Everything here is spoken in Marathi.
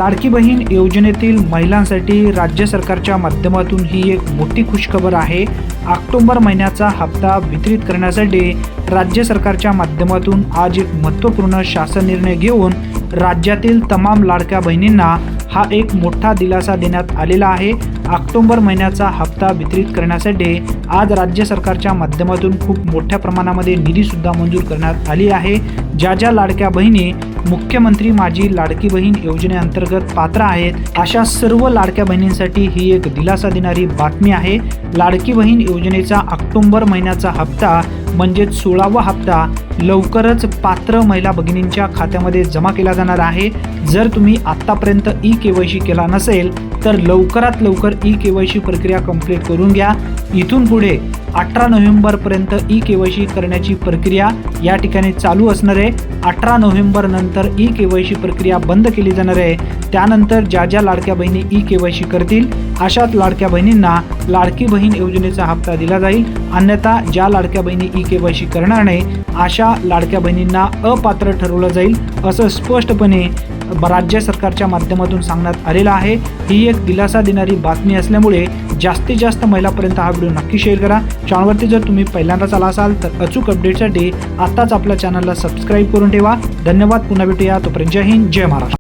लाडकी बहीण योजनेतील महिलांसाठी राज्य सरकारच्या माध्यमातून ही एक मोठी खुशखबर आहे। ऑक्टोबर महिन्याचा हप्ता वितरित करण्यासाठी राज्य सरकारच्या माध्यमातून आज एक महत्त्वपूर्ण शासन निर्णय घेऊन राज्यातील तमाम लाडक्या बहिणींना हा एक मोठा दिलासा देण्यात आलेला आहे। ऑक्टोबर महिन्याचा हप्ता वितरित करण्यासाठी आज राज्य सरकारच्या माध्यमातून खूप मोठ्या प्रमाणामध्ये निधी सुद्धा मंजूर करण्यात आली आहे। ज्या लाडक्या बहिणी मुख्यमंत्री माझी लाडकी बहीण योजनेअंतर्गत पात्र आहेत, अशा सर्व लाडक्या बहिणींसाठी ही एक दिलासा देणारी बातमी आहे। लाडकी बहीण योजनेचा ऑक्टोबर महिन्याचा हप्ता म्हणजे 16वा हप्ता लवकरच पात्र महिला भगिनींच्या खात्यामध्ये जमा केला जाणार आहे। जर तुम्ही आतापर्यंत ई-केवायसी केला नसेल तर लवकरात लवकर ई-केवायसी प्रक्रिया कंप्लीट करून घ्या। इथून पुढे 18 नोव्हेंबरपर्यंत ई-केवायसी करण्याची प्रक्रिया या ठिकाणी चालू असणार आहे। 18 नोव्हेंबर नंतर ई-केवायसी प्रक्रिया बंद केली जाणार आहे। त्यानंतर ज्या लाडक्या बहिणी ई-केवायसी करतील अशाच लाडक्या बहिणींना लाडकी बहीण योजनेचा हप्ता दिला जाईल। अन्यथा ज्या लाडक्या बहिणी ई-केवायसी करणार नाही अशा लाडक्या बहिणींना अपात्र ठरवलं जाईल, असं स्पष्टपणे राज्य सरकारच्या माध्यमातून सांगण्यात आलेलं आहे। ही एक दिलासा देणारी बातमी असल्यामुळे जास्तीत जास्त महिलांपर्यंत हा व्हिडिओ नक्की शेअर करा। चॅनलवरती जर तुम्ही पहिल्यांदाच आला असाल तर अचूक अपडेटसाठी आताच आपल्या चॅनलला सबस्क्राईब करून ठेवा। धन्यवाद, पुन्हा भेटूया, तोपर्यंत जय हिंद, जय महाराष्ट्र।